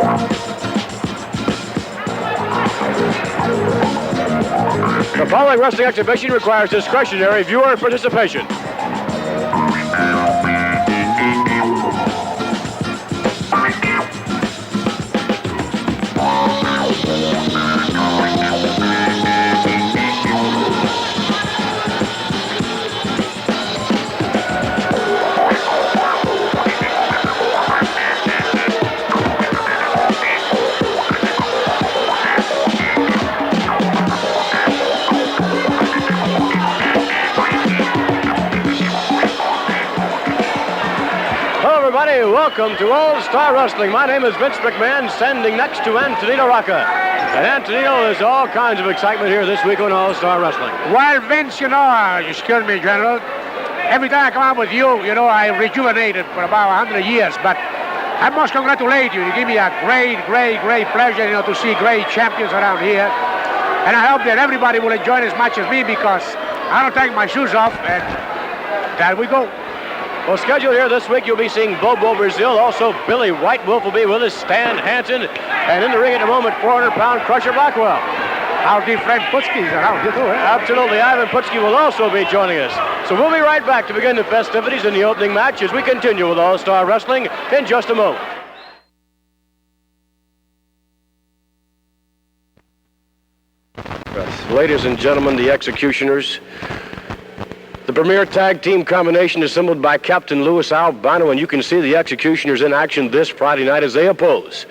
The following wrestling exhibition requires discretionary viewer participation. Welcome to All-Star Wrestling. My name is Vince McMahon, standing next to Antonino Rocca. And Antonino, there's all kinds of excitement here this week on All-Star Wrestling. Well, Vince, excuse me, General, every time I come out with you, I rejuvenated for about 100 years, but I must congratulate you. You give me a great, great, great pleasure, to see great champions around here. And I hope that everybody will enjoy it as much as me, because I don't take my shoes off, and there we go. Well, scheduled here this week, you'll be seeing Bobo Brazil. Also, Billy White Wolf will be with us, Stan Hansen, and in the ring at the moment, 400-pound Crusher Blackwell. Our dear friend Putski's around here, too, eh? Absolutely. Ivan Putski will also be joining us. So we'll be right back to begin the festivities in the opening match as we continue with All-Star Wrestling in just a moment. Ladies and gentlemen, the Executioners. The premier tag team combination assembled by Captain Louis Albano, and you can see the Executioners in action this Friday night as they oppose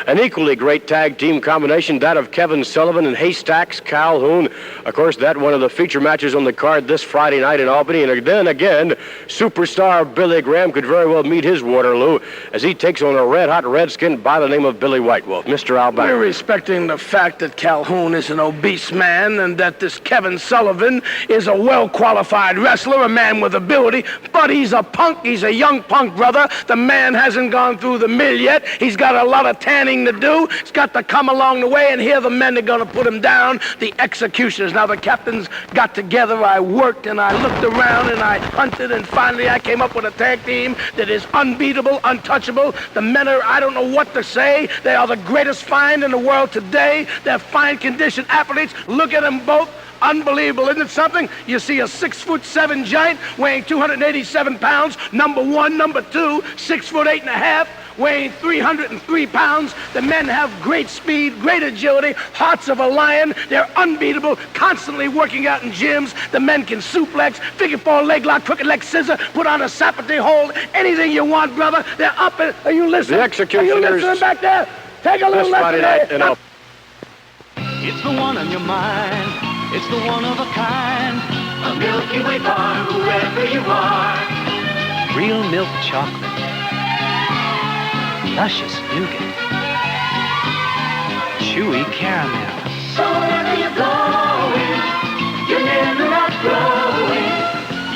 an equally great tag team combination, that of Kevin Sullivan and Haystacks Calhoun. Of course, that one of the feature matches on the card this Friday night in Albany. And then again, superstar Billy Graham could very well meet his Waterloo as he takes on a red-hot redskin by the name of Billy White Wolf. Mr. Albano. We're respecting the fact that Calhoun is an obese man and that this Kevin Sullivan is a well-qualified wrestler, a man with ability, but he's a punk. He's a young punk, brother. The man hasn't gone through the mill yet. He's got a lot of tanning to do. He's got to come along the way, and here the men are going to put him down, the Executioners. Now, the captains got together. I worked, and I looked around, and I hunted, and finally I came up with a tag team that is unbeatable, untouchable. The men are, I don't know what to say. They are the greatest find in the world today. They're fine-conditioned athletes. Look at them both. Unbelievable, isn't it something? You see a 6'7" giant weighing 287 pounds, number one, number two, 6'8.5", weighing 303 pounds. The men have great speed, great agility, hearts of a lion. They're unbeatable, constantly working out in gyms. The men can suplex, figure four leg lock, crooked leg scissor, put on a sapate hold, anything you want, brother. They're up. Are you listening? The Executioners. Are you listening back there? Take a little Friday night in Albany. It's the one on your mind. It's the one of a kind. A Milky Way bar, whoever you are. Real milk chocolate. Luscious nougat. Chewy caramel. So wherever you're going, you're never outgrowing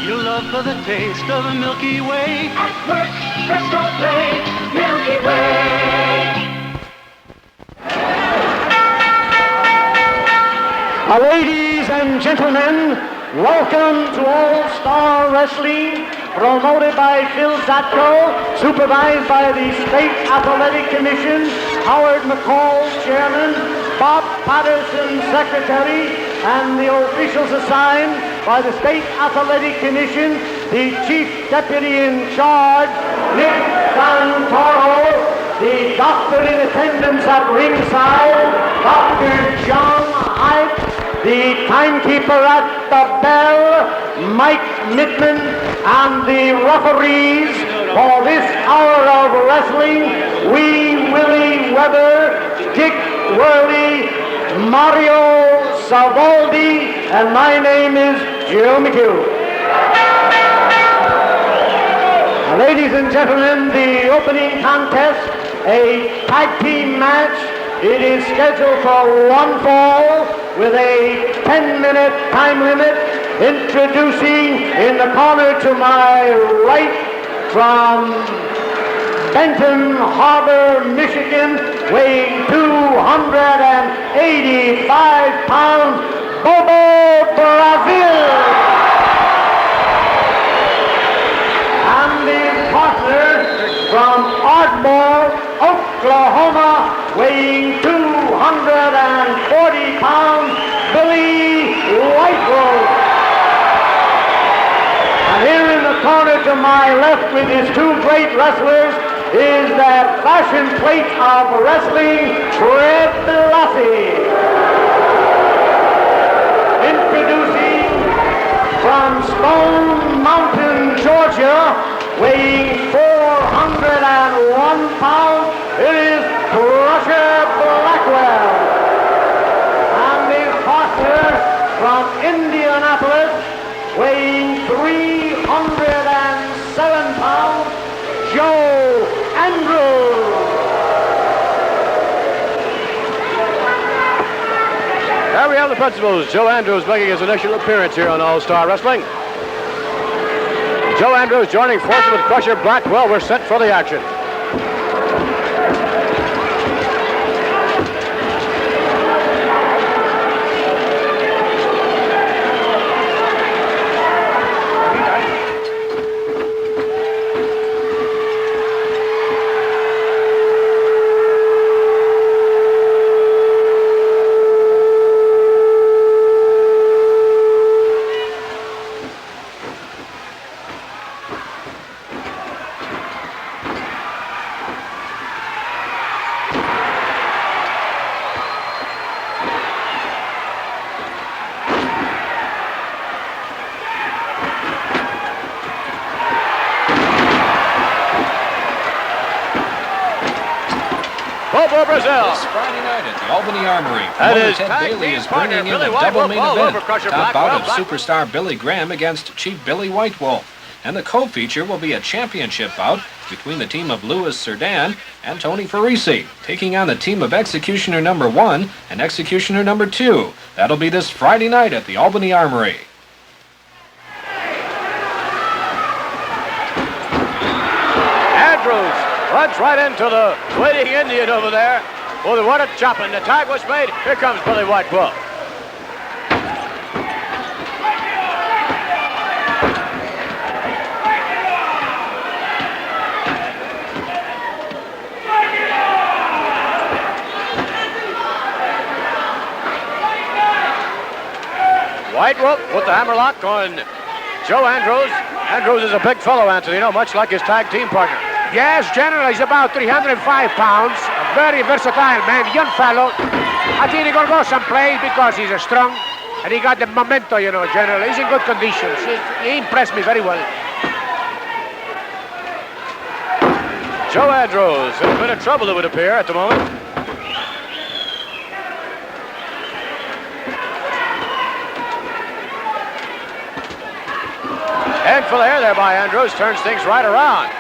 your love for the taste of a Milky Way. At work, rest or play, Milky Way. Ladies and gentlemen, welcome to All-Star Wrestling, promoted by Phil Zatko, supervised by the State Athletic Commission, Howard McCall, Chairman, Bob Patterson, Secretary, and the officials assigned by the State Athletic Commission, the Chief Deputy in charge, Nick Santoro, the doctor in attendance at ringside, Dr. John Hyde, the timekeeper at the bell, Mike Mittman, and the referees for this hour of wrestling, Wee Willie Weber, Dick Worley, Mario Savoldi, and my name is Joe McHugh. Ladies and gentlemen, the opening contest, a tag team match. It is scheduled for one fall with a 10-minute time limit. Introducing in the corner to my right from Benton Harbor, Michigan, weighing 285 pounds, Bobo Brazil. And his partner from Ardmore, Oklahoma, weighing 240 pounds, Billy Whitewell. And here in the corner to my left with his two great wrestlers is that fashion plate of wrestling, Fred Blassie. Introducing from Stone Mountain, Georgia, weighing 401 pounds, it is Blackwell. And his partner from Indianapolis, weighing 307 pounds, Joe Andrews. There we have the principals. Joe Andrews making his initial appearance here on All-Star Wrestling. Joe Andrews joining forces with Crusher Blackwell. We're set for the action. Bobo, Brazil. This Friday night at the Albany Armory, That promoter is Ted tag Bailey team is partner bringing in Billy a double main Whitewolf all event. over Crusher Top Blackwell. bout of superstar Billy Graham against Chief Billy Whitewolf. And the co-feature will be a championship bout between the team of Louis Cerdan and Tony Farisi, taking on the team of Executioner number 1 and Executioner number 2. That'll be this Friday night at the Albany Armory. Andrews runs right into the waiting Indian over there. Oh, what a chopping. The tag was made. Here comes Billy Whitewolf. Whitewolf with the hammerlock on Joe Andrews. Andrews is a big fellow, Anthony, much like his tag team partner. Yes, General, he's about 305 pounds. A very versatile man, young fellow. I think he's going to go someplace because he's strong and he got the memento, General. He's in good condition. He impressed me very well. Joe Andrews in a bit of trouble, it would appear, at the moment. Handful of air there by Andrews, turns things right around.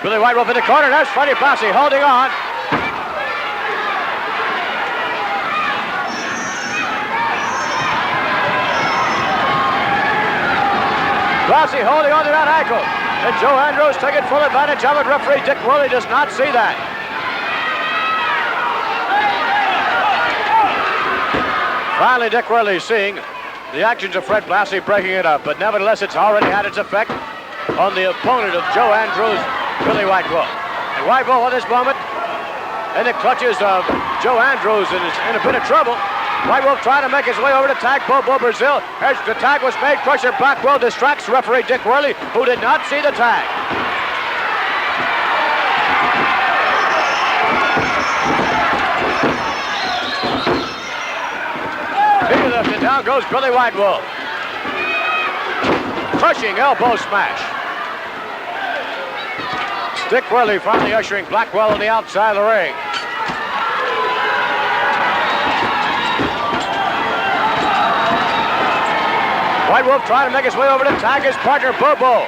Billy Whitewolf in the corner, there's Freddie Blassie holding on. Blassie holding on to that ankle. And Joe Andrews taking full advantage of it. Referee Dick Worley does not see that. Finally, Dick Worley seeing the actions of Fred Blassie breaking it up, but nevertheless, it's already had its effect on the opponent of Joe Andrews, Billy Whitewolf. And Whitewolf at this moment in the clutches of Joe Andrews and is in a bit of trouble. Whitewolf trying to make his way over to tag Bobo Brazil. As the tag was made, Crusher Blackwell distracts referee Dick Worley, who did not see the tag. And down goes Billy Whitewolf. Crushing elbow smash. Dick Worley finally ushering Blackwell on the outside of the ring. Whitewolf trying to make his way over to tag his partner Bobo.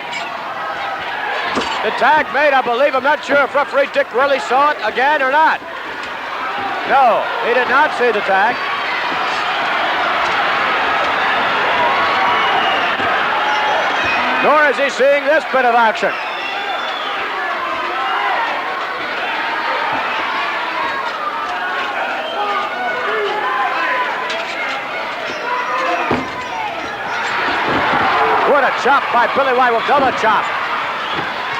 The tag made, I believe. I'm not sure if referee Dick Worley saw it again or not. No, he did not see the tag. Nor is he seeing this bit of action. What a chop by Billy Whitewolf, double chop.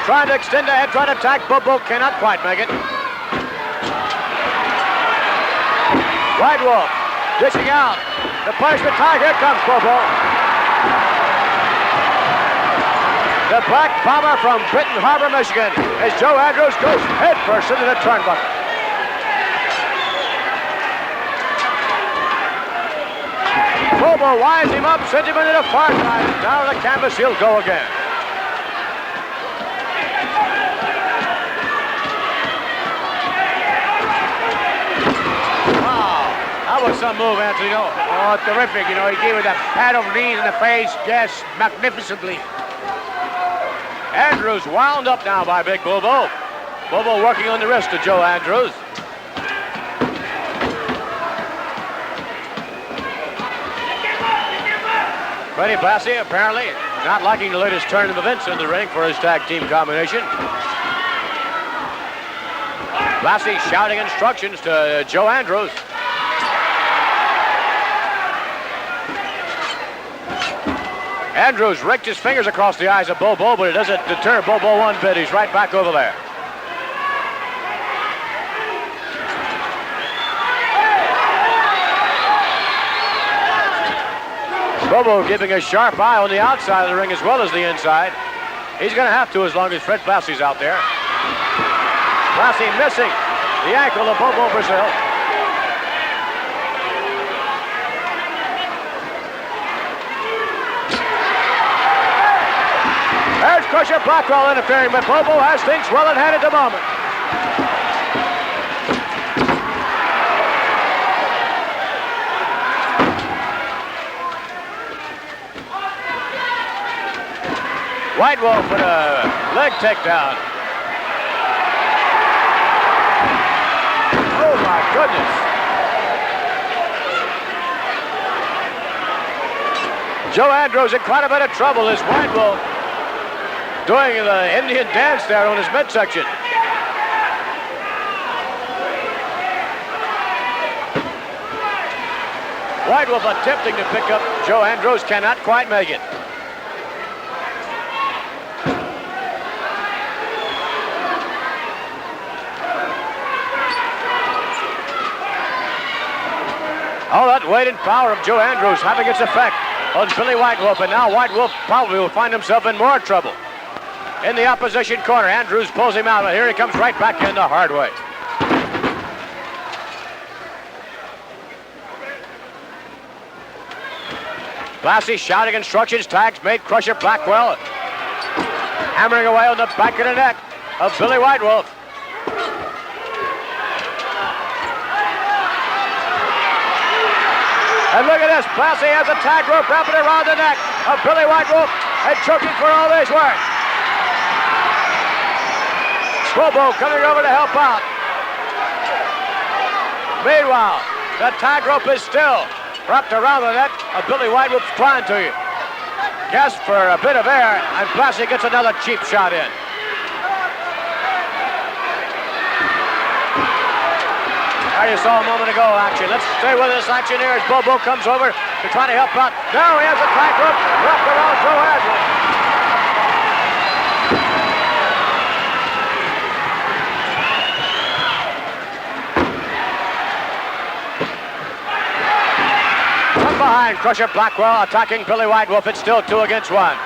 Trying to extend the head, trying to attack Bobo, cannot quite make it. White Wolf dishing out. The punishment tag. Here comes Bobo. The Black Bomber from Benton Harbor, Michigan, as Joe Andrews goes headfirst into the turnbuckle. Bobo winds him up, sends him into the far side, and down on the canvas he'll go again. That was some move, Anthony. Oh, terrific. You know, he gave it a pat of knees in the face. Yes, magnificently. Andrews wound up now by Big Bobo. Bobo working on the wrist of Joe Andrews. Freddie Blassie apparently not liking the latest turn of events in the ring for his tag team combination. Blassie shouting instructions to Joe Andrews. Andrews raked his fingers across the eyes of Bobo, but it doesn't deter Bobo one bit. He's right back over there. Bobo giving a sharp eye on the outside of the ring as well as the inside. He's going to have to as long as Fred Blassie's out there. Blassie missing the ankle of Bobo Brazil. There's Crusher Blackwell interfering, but Bobo has things well in hand at the moment. White Wolf with a leg takedown. Oh my goodness. Joe Andrews in quite a bit of trouble as White Wolf doing the Indian dance there on his midsection. White Wolf attempting to pick up Joe Andrews, cannot quite make it. All that weight and power of Joe Andrews having its effect on Billy White Wolf, and now White Wolf probably will find himself in more trouble. In the opposition corner, Andrews pulls him out, but here he comes right back in the hard way. Blassie shouting instructions, tags made, Crusher Blackwell hammering away on the back of the neck of Billy White Wolf. And look at this, Blassie has a tag rope wrapped around the neck of Billy White Wolf and choking for all his work. Bobo coming over to help out. Meanwhile, the tag rope is still wrapped around the neck of Billy White Wolf's trying to gasp for a bit of air, and Blassie gets another cheap shot in. There you saw a moment ago action. Let's stay with this action here as Bobo comes over to try to help out. Now he has a tag rope wrapped around Joe Andrews. From behind, Crusher Blackwell attacking Billy White Wolf. It's still 2 against 1.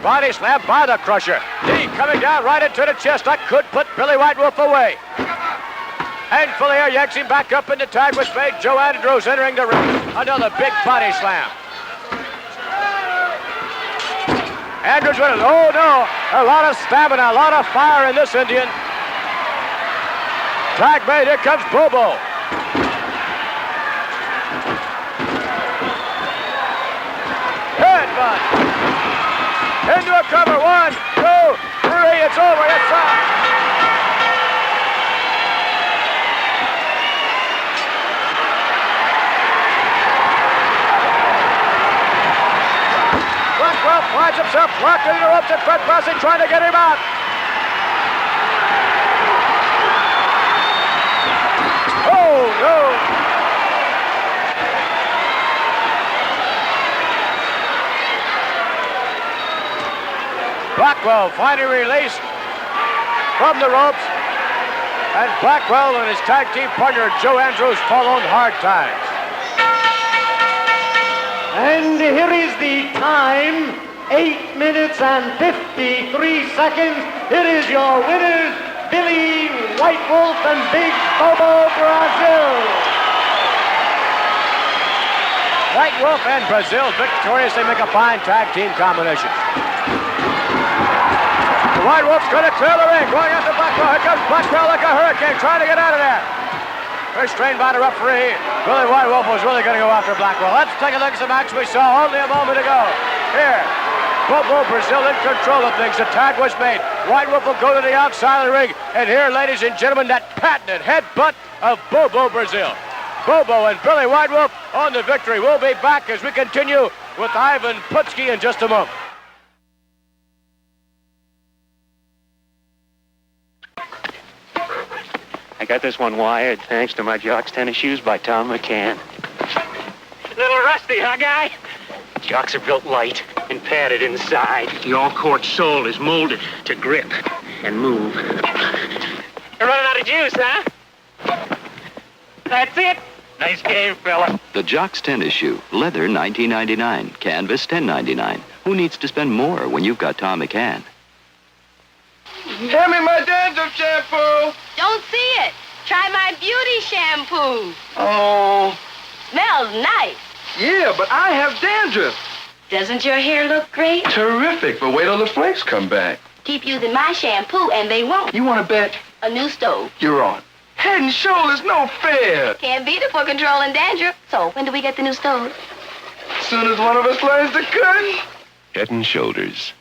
Body slam by the Crusher. Knee coming down right into the chest. That could put Billy White Wolf away. Handful of air yanks him back up in the tag was made. Joe Andrews entering the ring. Another big body slam. Andrews with it. Oh no. A lot of stamina, a lot of fire in this Indian. Tag made. Here comes Bobo. Headbutt. Into a cover, 1, 2, 3, it's over, it's up. Blackwell finds himself locked in the ropes and Fred Blassie trying to get him out. Oh, no. Blackwell finally released from the ropes. And Blackwell and his tag team partner Joe Andrews fall on hard times. And here is the time, 8 minutes and 53 seconds. Here is your winners, Billy White Wolf and Big Bobo Brazil. White Wolf and Brazil victoriously make a fine tag team combination. The White Wolf's going to clear the ring, going after Blackwell. Here comes Blackwell like a hurricane, trying to get out of there. Restrained by the referee. Billy White Wolf was really going to go after Blackwell. Let's take a look at the match we saw only a moment ago. Here, Bobo Brazil in control of things. The tag was made. White Wolf will go to the outside of the ring. And here, ladies and gentlemen, that patented headbutt of Bobo Brazil. Bobo and Billy White Wolf on the victory. We'll be back as we continue with Ivan Putski in just a moment. I got this one wired thanks to my Jocks tennis shoes by Tom McCann. Little rusty, huh, guy? Jocks are built light and padded inside. The all-court sole is molded to grip and move. You're running out of juice, huh? That's it. Nice game, fella. The Jocks tennis shoe, leather $19.99, canvas $10.99. Who needs to spend more when you've got Tom McCann? Hand me my dandruff shampoo. Don't see it. Try my beauty shampoo. Oh, Smells nice. yeah, but I have dandruff. Doesn't your hair look great? Terrific, but wait till the flakes come back. Keep using my shampoo and they won't. You want to bet? A new stove. You're on. Head and Shoulders, no fair. Can't beat it for controlling dandruff. So, when do we get the new stove? As soon as one of us learns to cook. Head and Shoulders.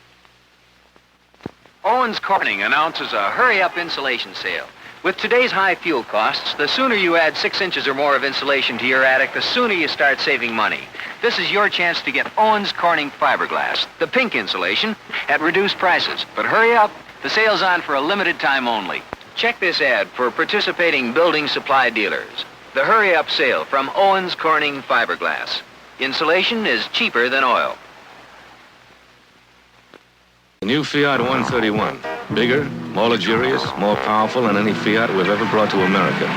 Owens Corning announces a hurry-up insulation sale. With today's high fuel costs, the sooner you add 6 inches or more of insulation to your attic, the sooner you start saving money. This is your chance to get Owens Corning fiberglass, the pink insulation, at reduced prices. But hurry up, the sale's on for a limited time only. Check this ad for participating building supply dealers. The hurry-up sale from Owens Corning fiberglass. Insulation is cheaper than oil. The new Fiat 131. Bigger, more luxurious, more powerful than any Fiat we've ever brought to America.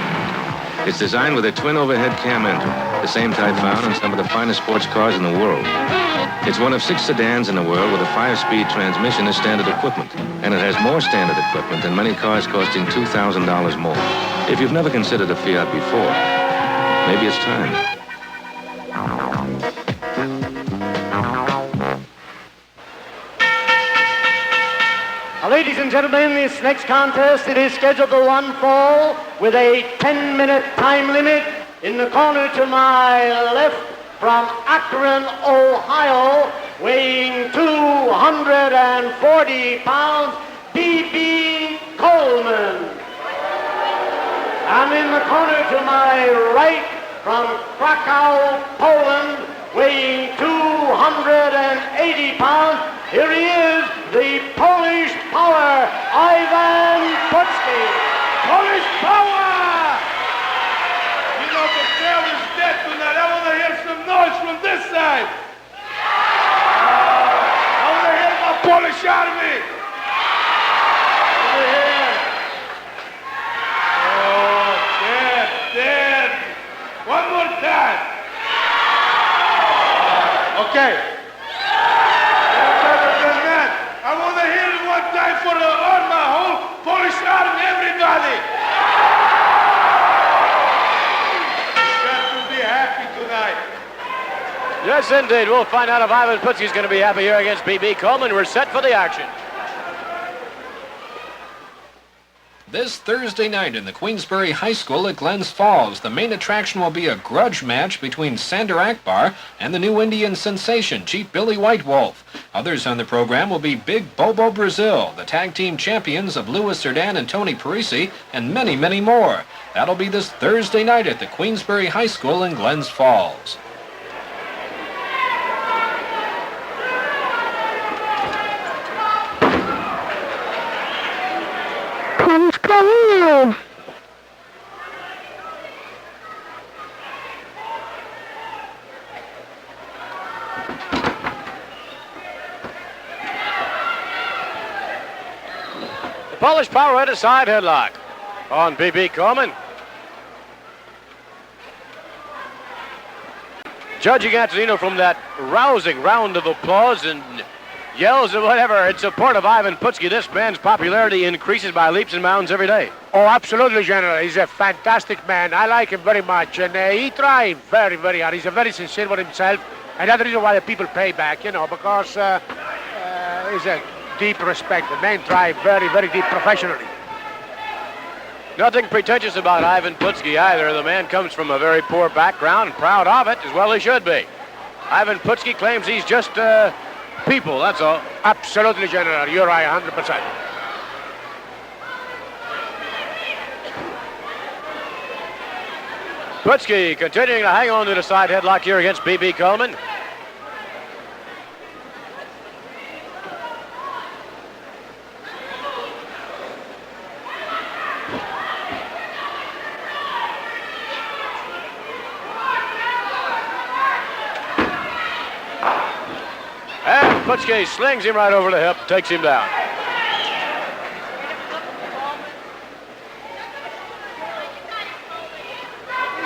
It's designed with a twin overhead cam engine, the same type found in some of the finest sports cars in the world. It's one of 6 sedans in the world with a 5-speed transmission as standard equipment. And it has more standard equipment than many cars costing $2,000 more. If you've never considered a Fiat before, maybe it's time. Ladies and gentlemen, this next contest, it is scheduled to one fall with a 10-minute time limit. In the corner to my left, from Akron, Ohio, weighing 240 pounds, B.B. Coleman. And in the corner to my right, from Krakow, Poland, weighing 280 pounds, here he is, the Polish power, Ivan Putski. Polish power! You know, the crowd is dead tonight. I want to hear some noise from this side. I want to hear my Polish army. Over here. Oh, dead. One more time. Okay. I want to hear it one time for all my whole Polish army, everybody. Got to be happy tonight. Yes, indeed. We'll find out if Ivan Putski's going to be happy here against B.B. Coleman. We're set for the action. This Thursday night in the Queensbury High School at Glens Falls, the main attraction will be a grudge match between Sander Akbar and the new Indian sensation, Chief Billy White Wolf. Others on the program will be Big Bobo Brazil, the tag team champions of Louis Cerdan and Tony Parisi, and many, many more. That'll be this Thursday night at the Queensbury High School in Glens Falls. Polish power at a side headlock on B.B. Coleman. Judging Antonino from that rousing round of applause and yells and whatever in support of Ivan Putski, this man's popularity increases by leaps and bounds every day. Oh, absolutely, General. He's a fantastic man. I like him very much. And he tries very, very hard. He's very sincere with himself. And that's the reason why the people pay back, you know, because he's a deep respect. The man tries very, very deep professionally. Nothing pretentious about Ivan Putski either. The man comes from a very poor background and proud of it, as well he should be. Ivan Putski claims he's just people, that's all. Absolutely, General. You're right, 100%. Putski continuing to hang on to the side headlock here against B.B. Coleman. And Putski slings him right over the hip, takes him down.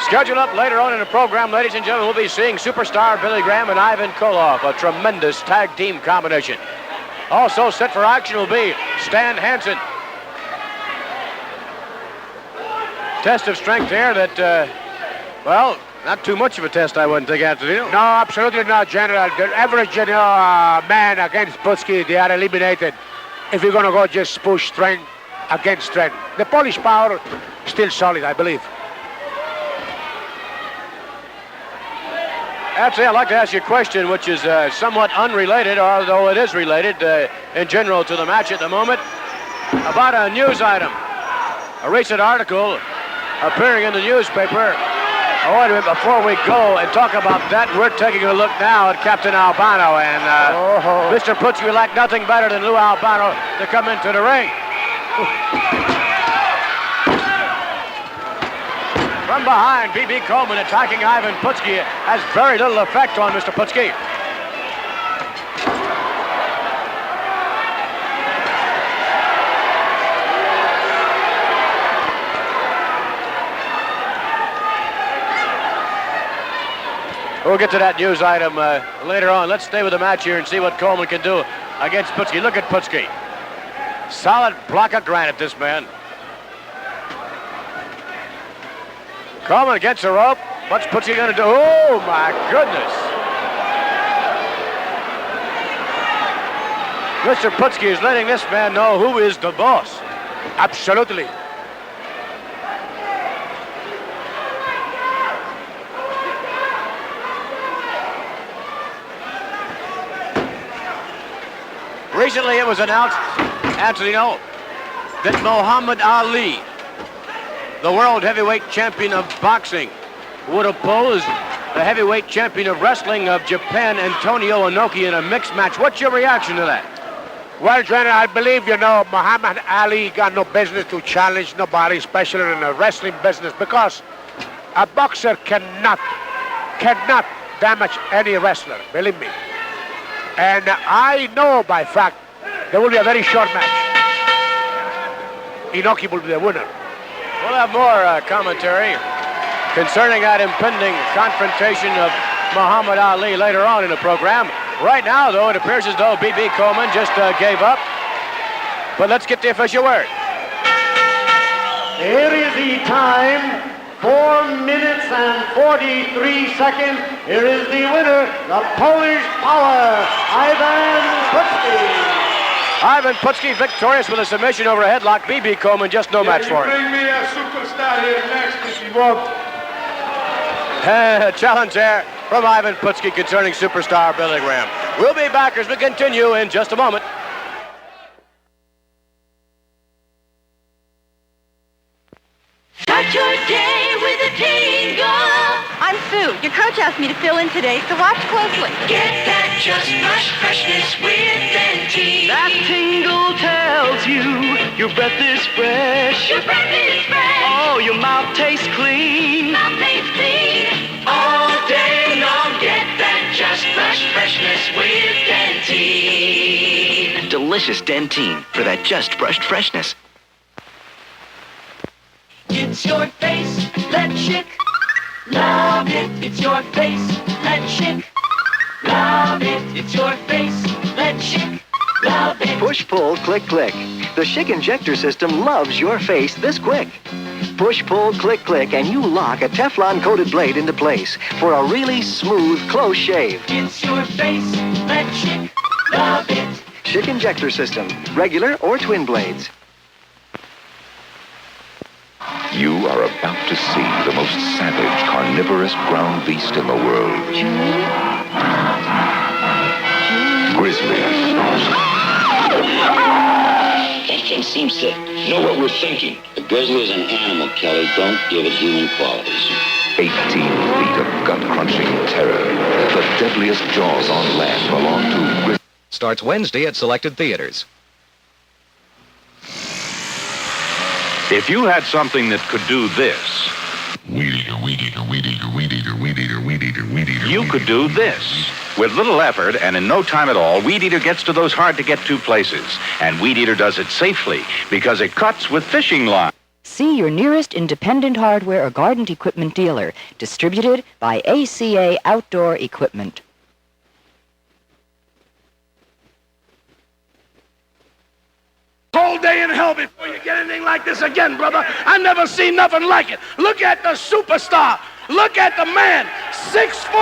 Scheduled up later on in the program, ladies and gentlemen, we'll be seeing superstar Billy Graham and Ivan Koloff, a tremendous tag team combination. Also set for action will be Stan Hansen. Test of strength here that, well, not too much of a test, I wouldn't think, Antonino. No, absolutely not, General. The average man against Putski, they are eliminated. If you're going to go just push strength against strength. The Polish power, still solid, I believe. Actually, I'd like to ask you a question, which is somewhat unrelated, although it is related in general to the match at the moment, about a news item. A recent article appearing in the newspaper. Oh, wait a minute, before we go and talk about that, we're taking a look now at Captain Albano, and Mr. Putski would like nothing better than Lou Albano to come into the ring. From behind, B.B. Coleman attacking Ivan Putski has very little effect on Mr. Putski. We'll get to that news item later on. Let's stay with the match here and see what Coleman can do against Putski. Look at Putski. Solid block of granite, this man. Coleman gets a rope. What's Putski going to do? Oh, my goodness. Mr. Putski is letting this man know who is the boss. Absolutely. Recently it was announced, Antonino, that Muhammad Ali, the world heavyweight champion of boxing, would oppose the heavyweight champion of wrestling of Japan, Antonio Inoki, in a mixed match. What's your reaction to that? Well, General, I believe, you know, Muhammad Ali got no business to challenge nobody, especially in the wrestling business, because a boxer cannot damage any wrestler, believe me. And I know by fact there will be a very short match. Inoki will be the winner. We'll have more commentary concerning that impending confrontation of Muhammad Ali later on in the program. Right now, though, it appears as though B.B. Coleman just gave up. But let's get the official word. Here is the time. 4 minutes and 43 seconds. Here is the winner, the Polish power, Ivan Putski. Ivan Putski victorious with a submission over a headlock. B.B. Coleman, just no match for him. Bring me a superstar here next if you want. Challenge there from Ivan Putski concerning superstar Billy Graham. We'll be back as we continue in just a moment. Start your day with a tingle. I'm Sue. Your coach asked me to fill in today, so watch closely. Get that just fresh freshness with Dentine. That tingle tells you your breath is fresh. Your breath is fresh. Oh, your mouth tastes clean. Mouth tastes clean. All day long, get that just fresh freshness with Dentine. Delicious. delicious Dentine for that just brushed freshness. It's your face, let chick love it. It's your face, let chick love it. It's your face, let chick love it. Push, pull, click, click. The Schick injector system loves your face this quick. Push, pull, click, click, and you lock a Teflon-coated blade into place for a really smooth, close shave. It's your face, let chick love it. Schick injector system, regular or twin blades. You are about to see the most savage, carnivorous ground beast in the world. Grizzlies. That thing seems to know what we're thinking. A grizzly is an animal, Kelly. Don't give it human qualities. 18 feet of gut-crunching terror. The deadliest jaws on land belong to grizzlies. Starts Wednesday at selected theaters. If you had something that could do this, you could do this. With little effort and in no time at all, Weed Eater gets to those hard-to-get-to places. And Weed Eater does it safely because it cuts with fishing line. See your nearest independent hardware or garden equipment dealer. Distributed by ACA Outdoor Equipment. Whole day in hell before you get anything like this again, brother. I never seen nothing like it. Look at the superstar. Look at the man, 6'5",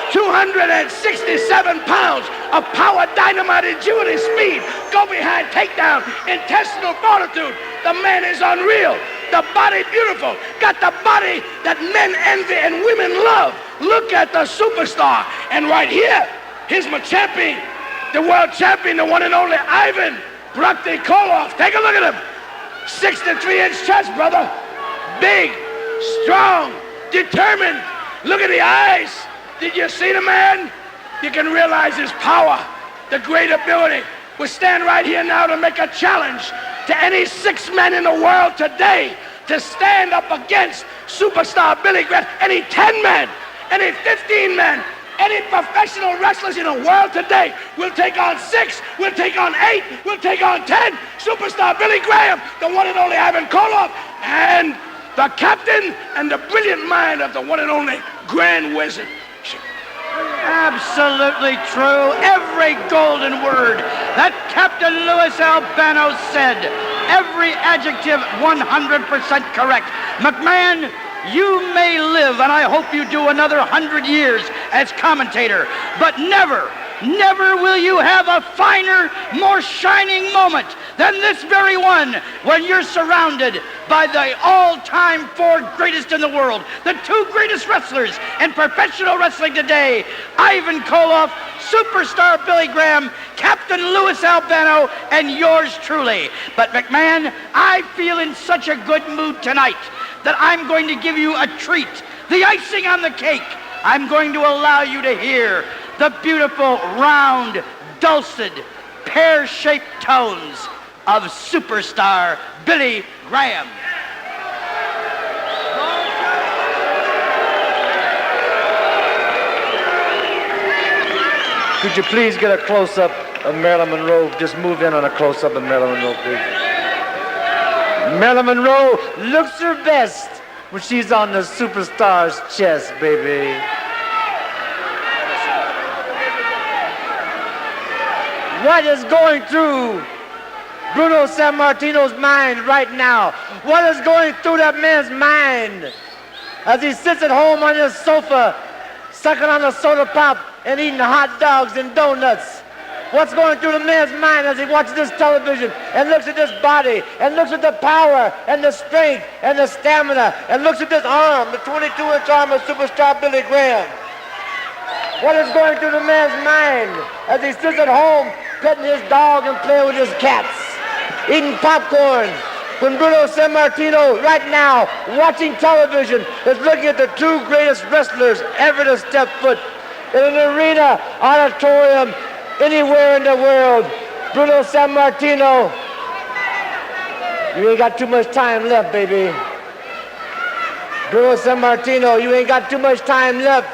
267 pounds of power, dynamite, agility, speed, go behind, takedown, intestinal fortitude. The man is unreal. The body beautiful. Got the body that men envy and women love. Look at the superstar. And right here, here's my champion, the world champion, the one and only Ivan Koloff. Take a look at him. 63-inch chest, brother. Big, strong, determined. Look at the eyes. Did you see the man? You can realize his power, the great ability. We stand right here now to make a challenge to any 6 men in the world today to stand up against superstar Billy Graham. Any 10 men, any 15 men, any professional wrestlers in the world today will take on 6, will take on 8, will take on 10. Superstar Billy Graham, the one and only Ivan Koloff, and the captain and the brilliant mind of the one and only Grand Wizard. Absolutely true. Every golden word that Captain Louis Albano said. Every adjective 100% correct. McMahon, you may live, and I hope you do another 100 years as commentator, but never will you have a finer, more shining moment than this very one when you're surrounded by the all-time 4 greatest in the world, the 2 greatest wrestlers in professional wrestling today, Ivan Koloff, superstar Billy Graham, Captain Louis Albano, and yours truly. But McMahon, I feel in such a good mood tonight that I'm going to give you a treat, the icing on the cake. I'm going to allow you to hear the beautiful, round, dulcet, pear-shaped tones of superstar Billy Graham. Could you please get a close-up of Marilyn Monroe? Just move in on a close-up of Marilyn Monroe, please. Marilyn Monroe looks her best when she's on the superstar's chest, baby. What is going through Bruno Sammartino's mind right now? What is going through that man's mind as he sits at home on his sofa, sucking on a soda pop and eating hot dogs and donuts? What's going through the man's mind as he watches this television and looks at this body and looks at the power and the strength and the stamina and looks at this arm, the 22-inch arm of superstar Billy Graham? What is going through the man's mind as he sits at home petting his dog and playing with his cats, eating popcorn, when Bruno Sammartino, right now, watching television, is looking at the 2 greatest wrestlers ever to step foot in an arena, auditorium, anywhere in the world? Bruno Sammartino, you ain't got too much time left, baby. Bruno Sammartino, you ain't got too much time left.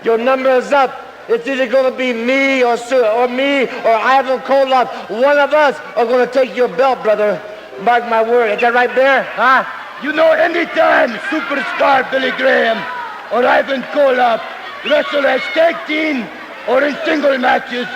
Your number is up. It's either going to be me or Ivan Koloff. One of us are going to take your belt, brother. Mark my word. Is that right, Bear? Huh? You know, anytime superstar Billy Graham or Ivan Koloff wrestle as tag team or in single matches,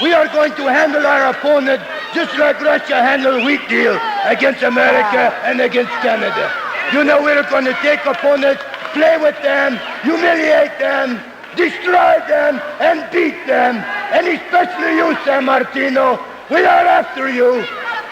we are going to handle our opponent just like Russia handled wheat deal against America and against Canada. You know, we're going to take opponents, play with them, humiliate them, destroy them, and beat them. And especially you, San Martino, we are after you.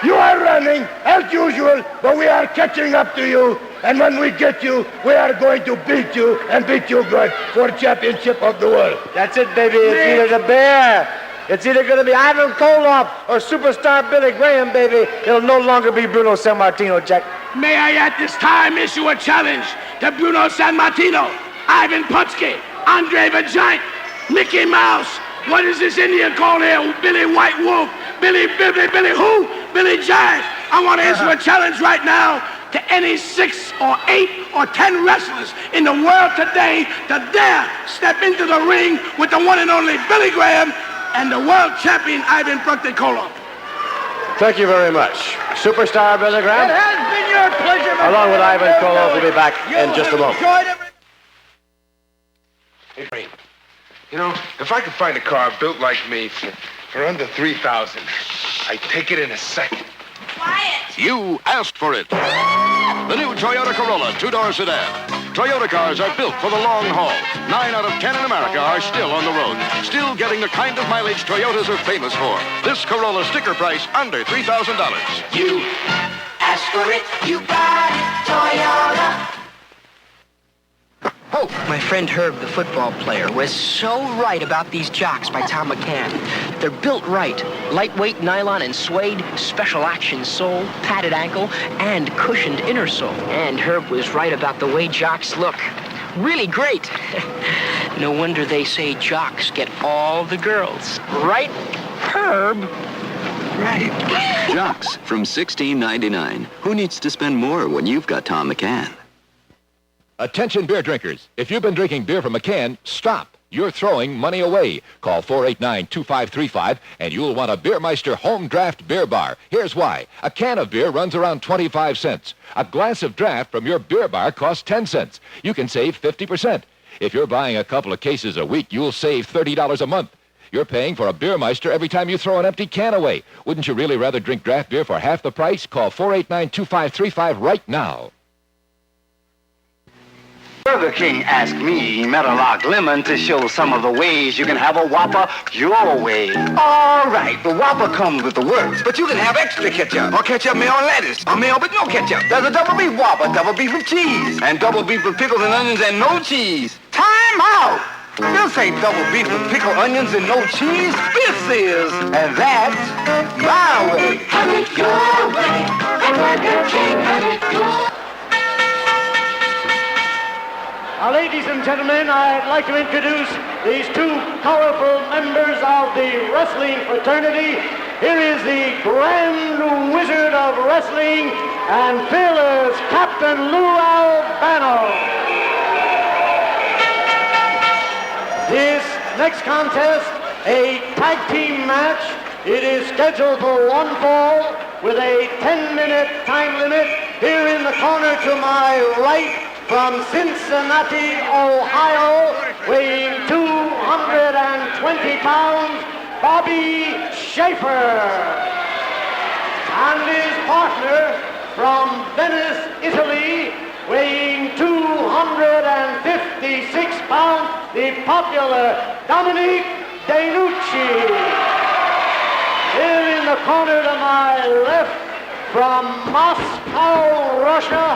You are running, as usual, but we are catching up to you. And when we get you, we are going to beat you and beat you good for championship of the world. That's it, baby. It's either the Bear. It's either going to be Ivan Koloff or superstar Billy Graham, baby. It'll no longer be Bruno San Martino, Jack. May I at this time issue a challenge to Bruno San Martino, Ivan Putski, Andre the Giant, Mickey Mouse. What is this Indian called here? Billy White Wolf, Billy who? Billy Giant. I want to issue a challenge right now to any 6 or 8 or 10 wrestlers in the world today to dare step into the ring with the one and only Billy Graham and the world champion Ivan Koloff. Thank you very much. Superstar Billy Graham. It has been your pleasure, my along with friend. Ivan Koloff, we'll be back in just a moment. Hey, Brain, you know, if I could find a car built like me for under $3,000, I'd take it in a second. Quiet. You asked for it. The new Toyota Corolla two-door sedan. Toyota cars are built for the long haul. 9 out of 10 in America are still on the road, still getting the kind of mileage Toyotas are famous for. This Corolla sticker price under $3,000. You asked for it, you got it, Toyota. Oh, my friend Herb, the football player, was so right about these jocks by Tom McCann. They're built right. Lightweight nylon and suede, special action sole, padded ankle, and cushioned inner sole. And Herb was right about the way jocks look. Really great. No wonder they say jocks get all the girls. Right, Herb? Right. Jocks from $16.99. Who needs to spend more when you've got Tom McCann? Attention beer drinkers. If you've been drinking beer from a can, stop. You're throwing money away. Call 489-2535 and you'll want a Beermeister Home Draft Beer Bar. Here's why. A can of beer runs around 25 cents. A glass of draft from your beer bar costs 10 cents. You can save 50%. If you're buying a couple of cases a week, you'll save $30 a month. You're paying for a Beermeister every time you throw an empty can away. Wouldn't you really rather drink draft beer for half the price? Call 489-2535 right now. Burger King asked me, Meadowlark Lemon, to show some of the ways you can have a Whopper your way. All right, the Whopper comes with the works, but you can have extra ketchup, or ketchup mayo and lettuce, or mayo but no ketchup. There's a double beef Whopper, double beef with cheese, and double beef with pickles and onions and no cheese. Time out! This ain't double beef with pickled onions and no cheese. This is, and that's my way. Have it your way. At Burger King, have it your way. Now, ladies and gentlemen, I'd like to introduce these two powerful members of the wrestling fraternity. Here is the Grand Wizard of Wrestling and fearless Captain Lou Albano. This next contest, a tag team match. It is scheduled for one fall with a 10-minute time limit. Here in the corner to my right, from Cincinnati, Ohio, weighing 220 pounds, Bobby Schaeffer. And his partner from Venice, Italy, weighing 256 pounds, the popular Dominic DeNucci. Here in the corner to my left, from Moscow, Russia,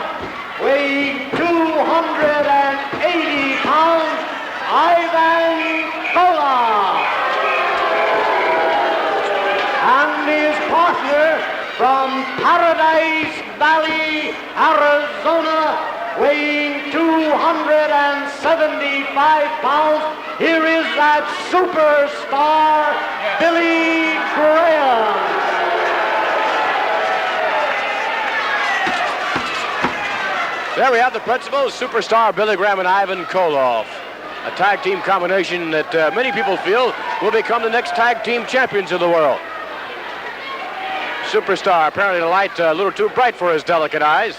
weighing 280 pounds, Ivan Koloff. And his partner from Paradise Valley, Arizona, weighing 275 pounds. Here is that superstar, Billy Graham. There we have the principals, superstar Billy Graham and Ivan Koloff. A tag team combination that many people feel will become the next tag team champions of the world. Superstar, apparently the light a little too bright for his delicate eyes.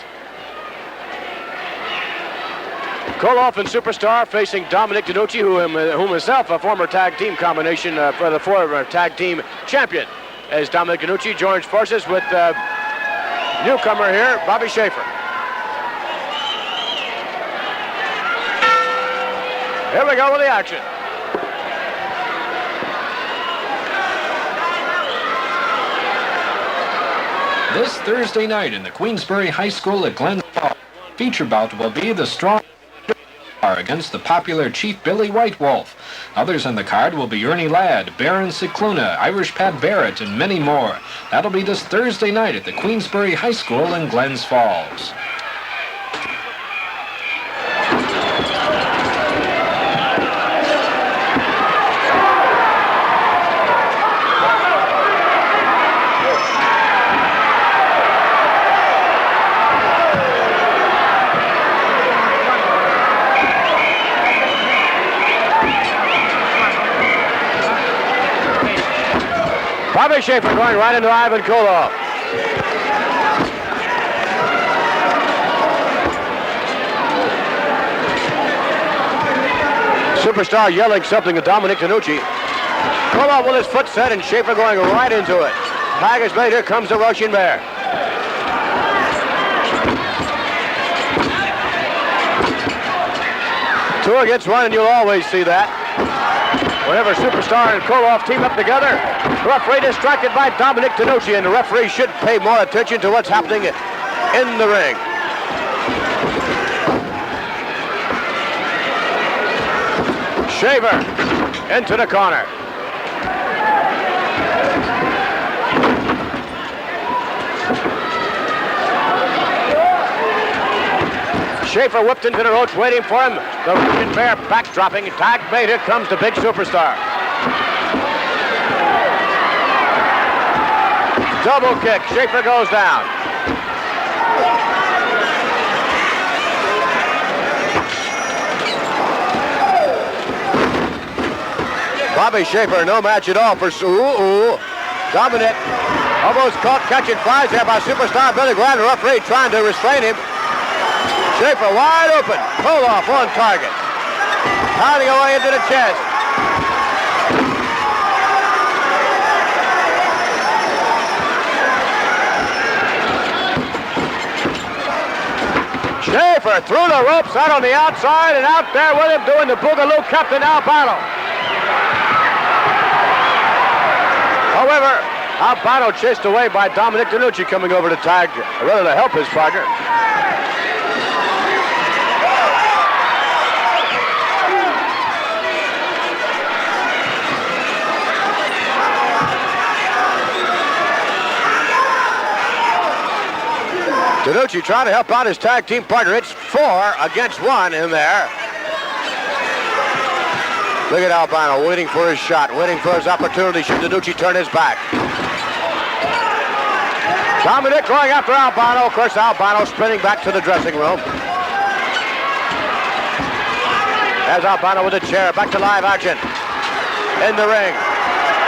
Koloff and Superstar facing Dominic DeNucci, whom himself a former tag team combination for the former tag team champion, as Dominic DeNucci joins forces with newcomer here, Bobby Schaeffer. Here we go with the action. This Thursday night in the Queensbury High School at Glens Falls, feature bout will be the strong against the popular Chief Billy White Wolf. Others on the card will be Ernie Ladd, Baron Cicluna, Irish Pat Barrett, and many more. That'll be this Thursday night at the Queensbury High School in Glens Falls. Bobby Schaeffer going right into Ivan Koloff. Superstar yelling something to Dominic DeNucci. Koloff with his foot set and Schaeffer going right into it. Tag is made. Here comes the Russian Bear. Two against one, and you'll always see that. Whenever Superstar and Koloff team up together, the referee distracted by Dominic DeNucci, and the referee should pay more attention to what's happening in the ring. Schaeffer into the corner. Schaeffer whipped into the ropes, waiting for him. The Russian Bear backdropping. Tag made. Here comes the big Superstar. Double kick. Schaeffer goes down. Bobby Schaeffer, no match at all for Dominic. Almost caught catching flies there by Superstar Billy Graham. The referee trying to restrain him. Schaeffer wide open. Koloff on target. Pounding away into the chest. Schaeffer through the ropes out on the outside, and out there with him doing the boogaloo, Captain Albano. However, Albano chased away by Dominic DeNucci coming over to tag, rather to help his partner. DeNucci trying to help out his tag team partner. It's 4 against 1 in there. Look at Albano waiting for his shot, waiting for his opportunity should DeNucci turn his back. Dominic going after Albano. Of course, Albano sprinting back to the dressing room. There's Albano with a chair. Back to live action. In the ring.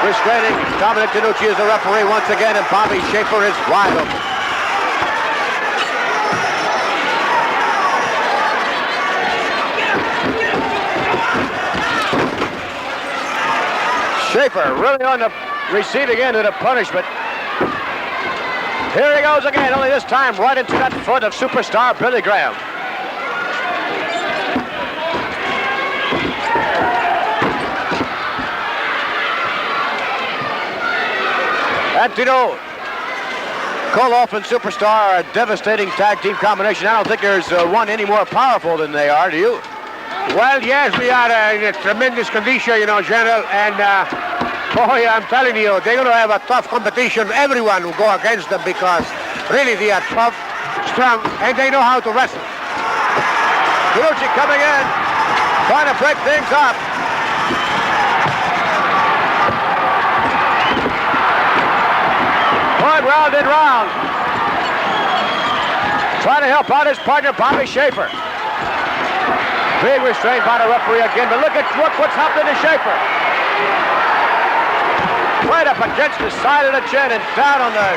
Restraining Dominic DeNucci as the referee once again, and Bobby Schaeffer is wide open. Schaeffer really on the receiving end of the punishment. Here he goes again, only this time right into that foot of Superstar Billy Graham. And you know, Koloff and Superstar are a devastating tag team combination. I don't think there's one any more powerful than they are, do you? Well, yes, we are in a tremendous condition, you know, General, and boy, I'm telling you, they're going to have a tough competition. Everyone will go against them because really they are tough, strong, and they know how to wrestle. DeNucci coming in, trying to break things up. Going round and round. Trying to help out his partner, Bobby Schaeffer. Big restraint by the referee again, but look what's happening to Schaeffer. Right up against the side of the chin and down on the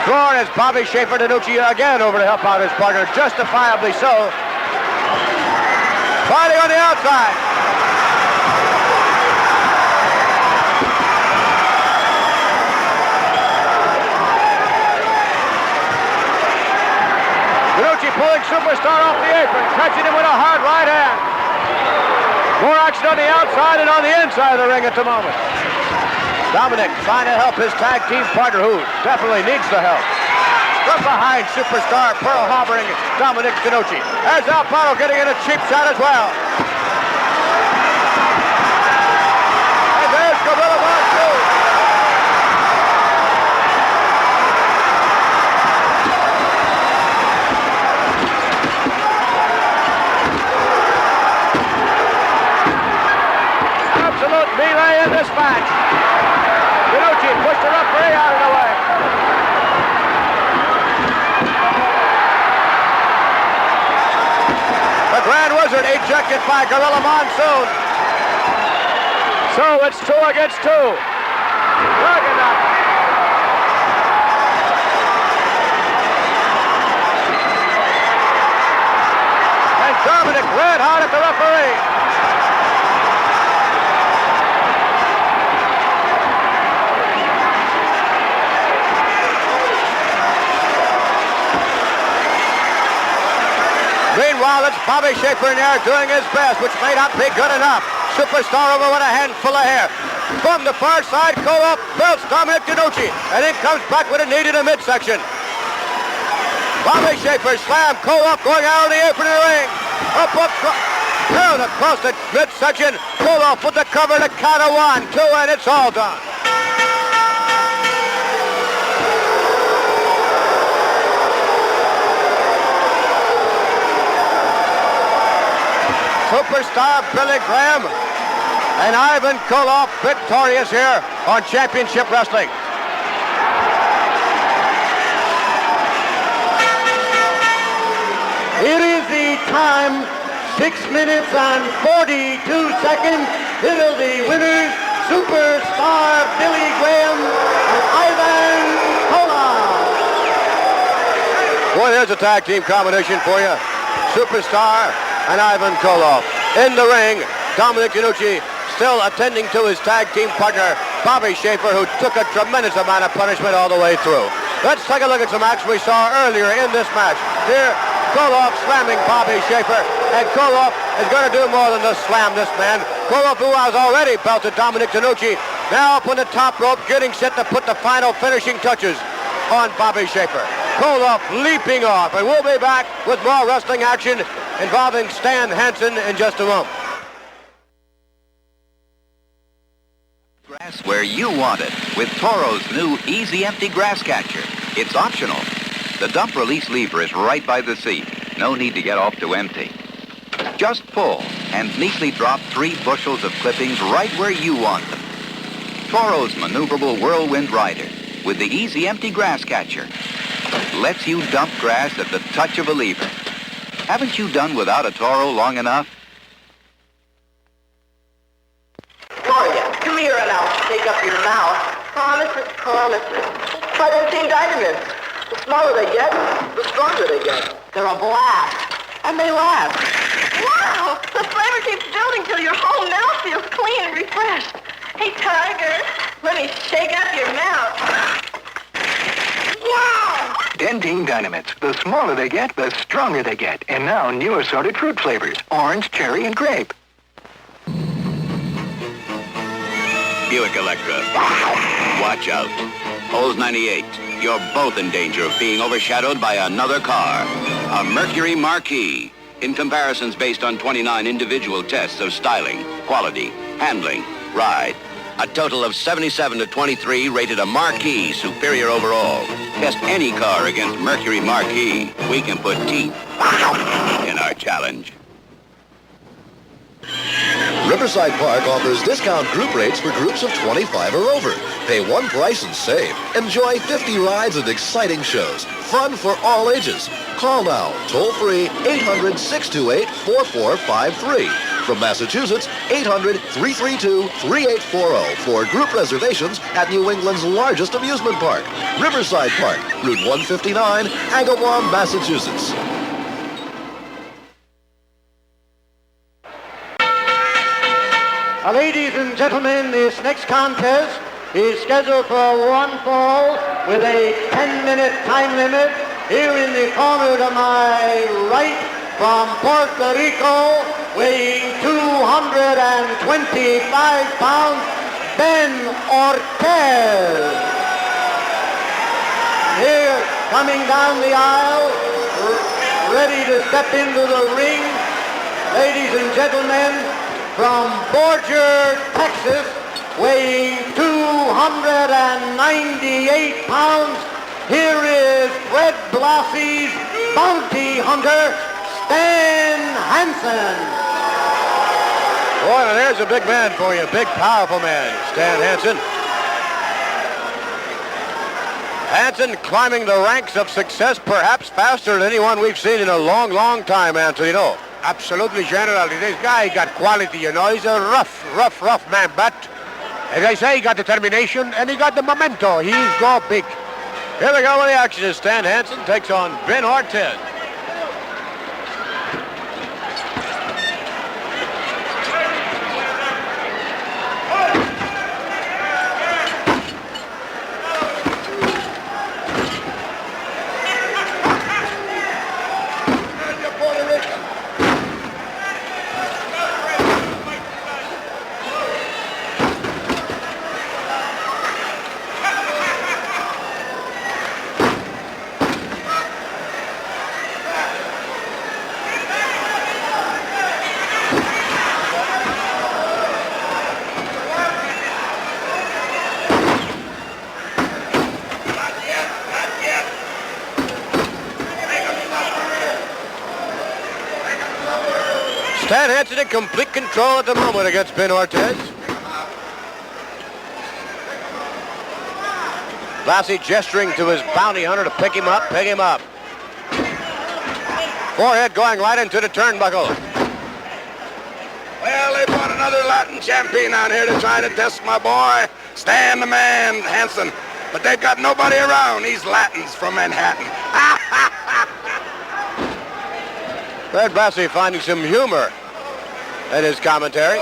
floor is Bobby Schaeffer. DeNucci again over to help out his partner, justifiably so. Fighting on the outside. DeNucci pulling Superstar off the apron, catching him with a hard right hand. More action on the outside and on the inside of the ring at the moment. Dominic trying to help his tag team partner, who definitely needs the help. From behind, Superstar Pearl harboring Dominic DeNucci. There's Albano getting in a cheap shot as well. And there's Gorilla Monsoon. Absolute melee in this match. DeNucci pushed the referee out of the way. The Grand Wizard ejected by Gorilla Monsoon. So it's 2 against 2. Look at that. And Dominic red hot at the referee. Meanwhile, it's Bobby Schaeffer in there doing his best, which may not be good enough. Superstar over with a handful of hair. From the far side, Koloff belts Dominic DeNucci, and in comes back with a knee to the midsection. Bobby Schaeffer slammed Koloff going out of the apron of the ring. Up, down across the midsection. Koloff with the cover to count of 1, 2, and it's all done. Superstar Billy Graham and Ivan Koloff victorious here on Championship Wrestling. It is the time, 6 minutes and 42 seconds. It'll be winners, Superstar Billy Graham and Ivan Koloff. Well, here's a tag team combination for you. Superstar and Ivan Koloff. In the ring, Dominic DeNucci still attending to his tag team partner, Bobby Schaeffer, who took a tremendous amount of punishment all the way through. Let's take a look at some action we saw earlier in this match. Here, Koloff slamming Bobby Schaeffer, and Koloff is going to do more than just slam this man. Koloff, who has already belted Dominic DeNucci, now up on the top rope, getting set to put the final finishing touches on Bobby Schaeffer. Koloff leaping off, and we'll be back with more wrestling action involving Stan Hansen in just a moment. Grass where you want it with Toro's new Easy Empty Grass Catcher. It's optional. The dump release lever is right by the seat. No need to get off to empty. Just pull and neatly drop 3 bushels of clippings right where you want them. Toro's maneuverable whirlwind rider with the Easy Empty Grass Catcher lets you dump grass at the touch of a lever. Haven't you done without a Toro long enough? Gloria, come here and I'll shake up your mouth. Promises, promises. Try them same Dynamics. The smaller they get, the stronger they get. They're a blast. And they last. Wow! The flavor keeps building till your whole mouth feels clean and refreshed. Hey, Tiger, let me shake up your mouth. Wow! Dentyne Dynamics. The smaller they get, the stronger they get. And now new assorted fruit flavors. Orange, cherry, and grape. Buick Electra. Watch out. Holes 98. You're both in danger of being overshadowed by another car. A Mercury Marquis. In comparisons based on 29 individual tests of styling, quality, handling, ride. A total of 77 to 23 rated a Marquis superior overall. Test any car against Mercury Marquis. We can put teeth in our challenge. Riverside Park offers discount group rates for groups of 25 or over. Pay one price and save. Enjoy 50 rides and exciting shows. Fun for all ages. Call now, toll-free, 800-628-4453. From Massachusetts, 800-332-3840 for group reservations at New England's largest amusement park, Riverside Park, Route 159, Agawam, Massachusetts. Ladies and gentlemen, this next contest is scheduled for one fall with a 10-minute time limit. Here in the corner to my right from Puerto Rico, weighing 225 pounds, Ben Ortiz. Here, coming down the aisle, ready to step into the ring, ladies and gentlemen, from Borger, Texas, weighing 298 pounds, here is Fred Blassie's bounty hunter, Stan Hansen. Boy, now there's a big man for you, big, powerful man, Stan Hansen. Hansen climbing the ranks of success perhaps faster than anyone we've seen in a long, long time, Antonino. Absolutely, General. This guy got quality, you know. He's a rough man, but as I say, he got determination and he got the memento. He's go big. Here we go with the action as Stan Hansen takes on Ben Ortiz. Stan Hansen in complete control at the moment against Ben Ortiz. Blassie gesturing to his bounty hunter to pick him up. Forehead going right into the turnbuckle. Well, they brought another Latin champion out here to try to test my boy, Stan the Man Hansen. But they've got nobody around. These Latins from Manhattan. Fred Blassie finding some humor in his commentary.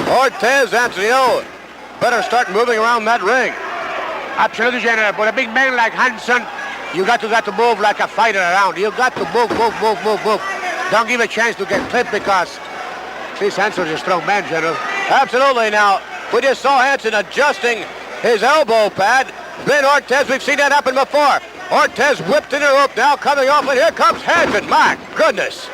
Ortiz, Antonio, better start moving around that ring. Absolutely, General. But a big man like Hansen, you got to move like a fighter around. You got to move. Don't give a chance to get clipped because this Hansen's a strong man, General. Absolutely. Now, we just saw Hansen adjusting his elbow pad. Ben Ortiz, we've seen that happen before. Ortiz whipped in a rope now, coming off, and here comes Hansen. My goodness.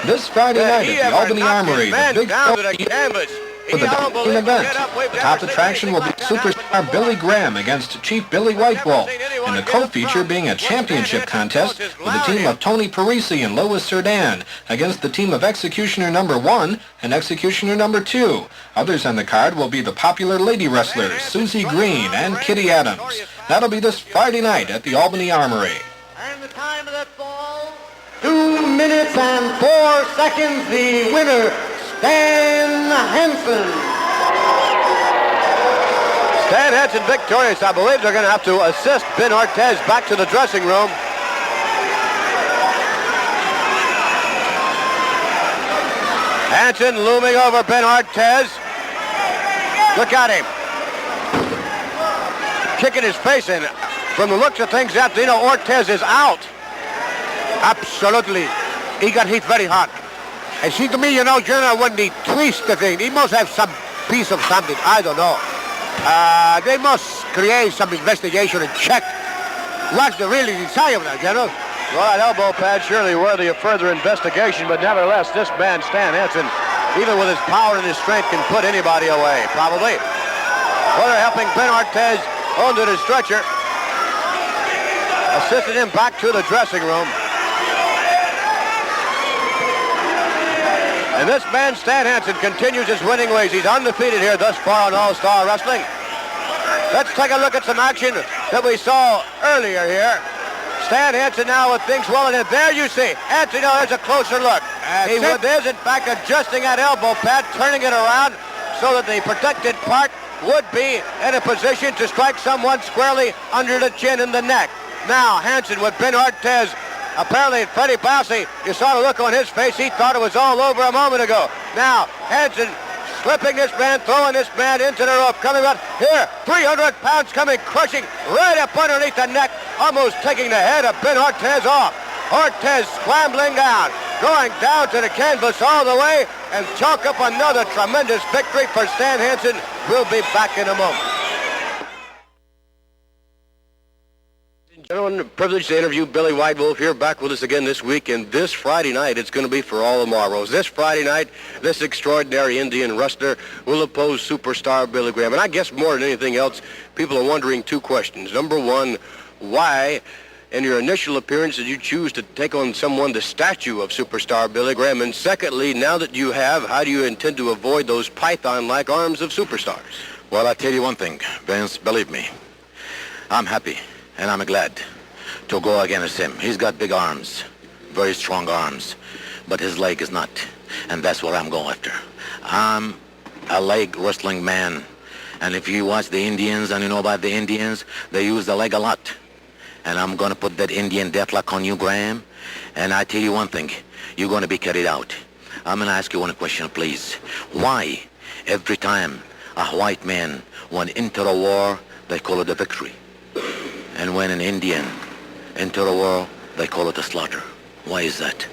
This Friday night at the Albany Armory, the big down to the canvas. for the main event. The top attraction will be superstar Billy Graham against Chief Billy Whitewolf, and the co-feature being a championship contest with the team of Tony Parisi and Louis Cerdan against the team of Executioner number 1 and Executioner number 2. Others on the card will be the popular lady wrestlers Susie Green and Kitty Adams. That'll be this Friday night at the Albany Armory. And the time of that fall, 2 minutes and 4 seconds, the winner, Stan Hansen. Stan Hansen victorious. I believe they're going to have to assist Ben Ortiz back to the dressing room. Hansen looming over Ben Ortiz. Look at him. Kicking his face in. From the looks of things, Ortiz is out. Absolutely. He got hit very hard. It seems to me, General, when they twist the thing, he must have some piece of something. I don't know. They must create some investigation and check what's the really inside of that, General. Well, that elbow pad surely worthy of further investigation, but nevertheless, this man, Stan Hansen, even with his power and his strength, can put anybody away, probably. Well, they're helping Ben Ortiz onto the stretcher, assisting him back to the dressing room. And this man, Stan Hansen, continues his winning ways. He's undefeated here thus far on All-Star Wrestling. Let's take a look at some action that we saw earlier here. Stan Hansen now with things welling in. There you see. Hansen, now there's a closer look. He is, in fact, adjusting that elbow pad, turning it around so that the protected part would be in a position to strike someone squarely under the chin and the neck. Now, Hansen with Ben Ortiz. Apparently, Freddie Blassie, you saw the look on his face. He thought it was all over a moment ago. Now, Hansen slipping this man, throwing this man into the rope. Coming up here, 300 pounds coming, crushing right up underneath the neck, almost taking the head of Ben Ortiz off. Ortiz scrambling down, going down to the canvas all the way, and chalk up another tremendous victory for Stan Hansen. We'll be back in a moment. Gentlemen, privileged to interview Billy White Wolf here, back with us again this week. And this Friday night, it's going to be for all the morrows. This Friday night, this extraordinary Indian wrestler will oppose superstar Billy Graham. And I guess more than anything else, people are wondering two questions. Number one, why, in your initial appearance, did you choose to take on someone the statue of superstar Billy Graham? And secondly, now that you have, how do you intend to avoid those python-like arms of superstars? Well, I tell you one thing, Vince, believe me, I'm happy. And I'm glad to go against him. He's got big arms, very strong arms, but his leg is not. And that's what I'm going after. I'm a leg wrestling man. And if you watch the Indians and you know about the Indians, they use the leg a lot. And I'm going to put that Indian deathlock on you, Graham. And I tell you one thing, you're going to be carried out. I'm going to ask you one question, please. Why every time a white man went into a war, they call it a victory? And when an Indian enter a war, they call it a slaughter. Why is that?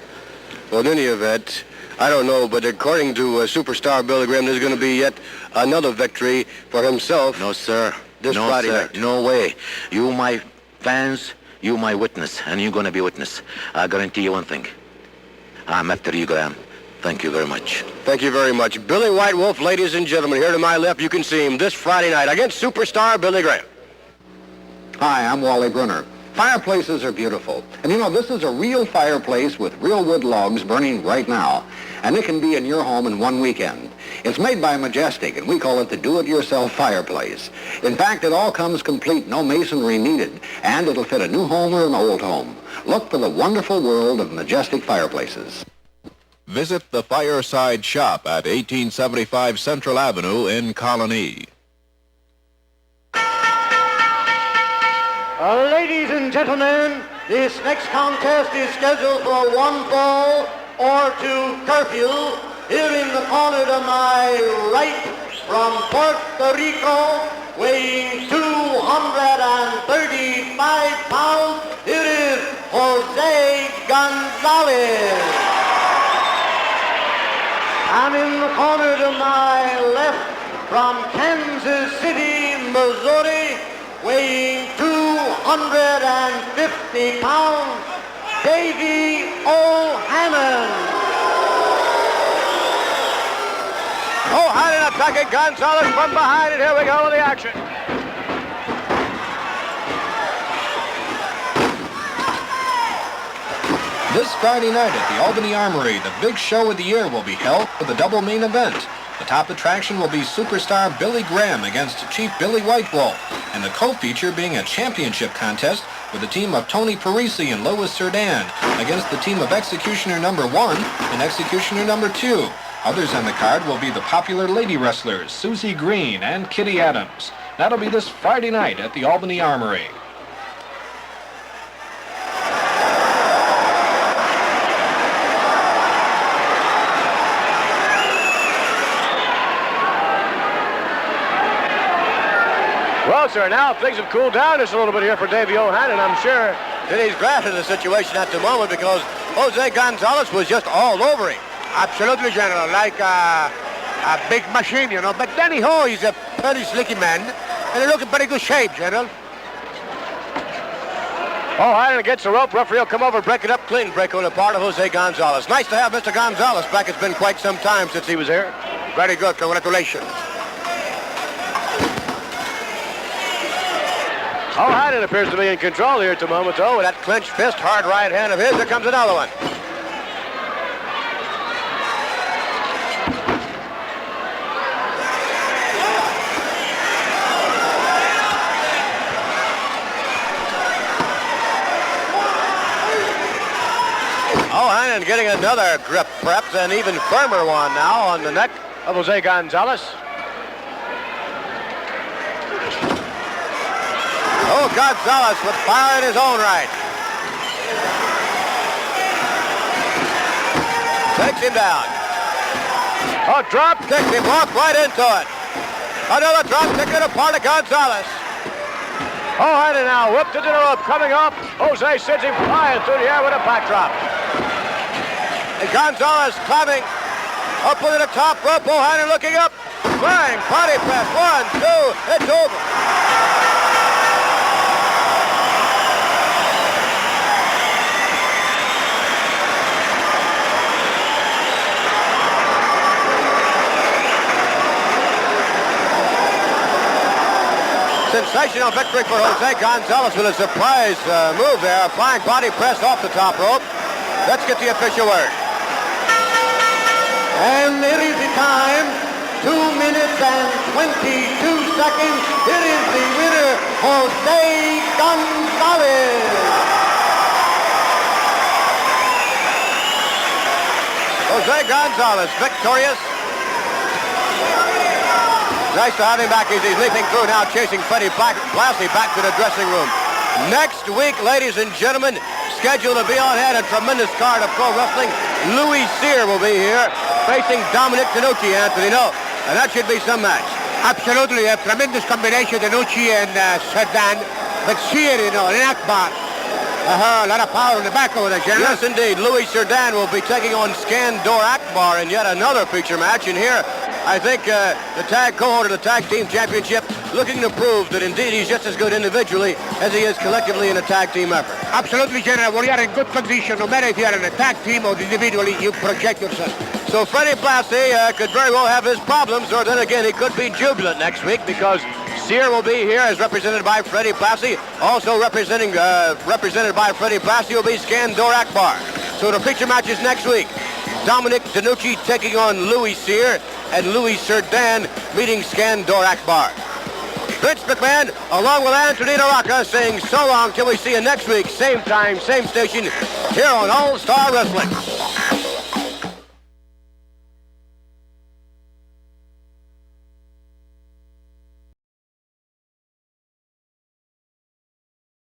Well, in any event, I don't know, but according to superstar Billy Graham, there's going to be yet another victory for himself. No, sir. This no, Friday sir. night. No way. You, my fans, you, my witness, and you're going to be witness. I guarantee you one thing. I'm after you, Graham. Thank you very much. Thank you very much. Billy White Wolf, ladies and gentlemen, here to my left, you can see him this Friday night against superstar Billy Graham. Hi, I'm Wally Brunner. Fireplaces are beautiful. And you know, this is a real fireplace with real wood logs burning right now. And it can be in your home in one weekend. It's made by Majestic, and we call it the do-it-yourself fireplace. In fact, it all comes complete, no masonry needed, and it'll fit a new home or an old home. Look for the wonderful world of Majestic fireplaces. Visit the Fireside Shop at 1875 Central Avenue in Colony. Ladies and gentlemen, this next contest is scheduled for 1 fall or 2 curfew. Here in the corner to my right, from Puerto Rico, weighing 235 pounds, it is Jose Gonzalez. And in the corner to my left, from Kansas City, Missouri, weighing 250 pounds, Davey O'Hannon. O'Hannon attacking Gonzalez from behind, and here we go with the action. This Friday night at the Albany Armory, the big show of the year will be held for the double main event. The top attraction will be superstar Billy Graham against Chief Billy White Wolf, and the co-feature being a championship contest with the team of Tony Parisi and Louis Cerdan against the team of Executioner number 1 and Executioner number 2. Others on the card will be the popular lady wrestlers Susie Green and Kitty Adams. That'll be this Friday night at the Albany Armory. Well, sir, now things have cooled down just a little bit here for Davey O'Hannon. I'm sure that he's grasping the situation at the moment because Jose Gonzalez was just all over him. Absolutely, General, like a big machine, you know. But anyhow, he's a pretty slicky man, and he looks in pretty good shape, General. O'Hannon gets the rope. Referee will come over, break it up clean, break on the part of Jose Gonzalez. Nice to have Mr. Gonzalez back. It's been quite some time since he was here. Very good. Congratulations. O'Hannon appears to be in control here at the moment, though, with that clenched fist, hard right hand of his. There comes another one. another grip prepped, an even firmer one now on the neck of Jose Gonzalez. Oh, Gonzalez with fire in his own right. Takes him down. Oh, drop kick. He walked right into it. Another drop kick in a part of Gonzalez. Oh, Hansen now whipped into the rope. Coming up, Jose sends him flying through the air with a backdrop. And Gonzalez climbing up into the top rope. Oh, Hansen looking up. Flying body press. 1, 2. It's over. Sensational victory for Jose Gonzalez with a surprise move there. A flying body press off the top rope. Let's get the official word. And it is the time, 2 minutes and 22 seconds. It is the winner, Jose Gonzalez. Jose Gonzalez victorious. Nice to have him back as he's leaping through now, chasing Freddie Blassie back to the dressing room. Next week, ladies and gentlemen, scheduled to be on hand, a tremendous card of pro wrestling. Louis Cyr will be here, facing Dominic DeNucci, Anthony. No, and that should be some match. Absolutely, a tremendous combination, DeNucci and Cerdan. But Cyr, you know, an Akbar. A lot of power in the back over there, General. Yes, indeed. Louis Cerdan will be taking on Skandor Akbar in yet another feature match. And here, I think the tag co-holder of the Tag Team Championship looking to prove that indeed he's just as good individually as he is collectively in a tag team effort. Absolutely, General. We are in good condition. No matter if you are in a tag team or individually, you project yourself. So Freddie Blassie could very well have his problems, or then again, he could be jubilant next week because Cyr will be here as represented by Freddie Blassie. Also represented by Freddie Blassie will be Skandor Akbar. So the feature match is next week. Dominic DeNucci taking on Louis Cyr, and Louis Cerdan meeting Skandor Akbar. Vince McMahon, along with Antonina Rocca, saying so long till we see you next week. Same time, same station, here on All Star Wrestling.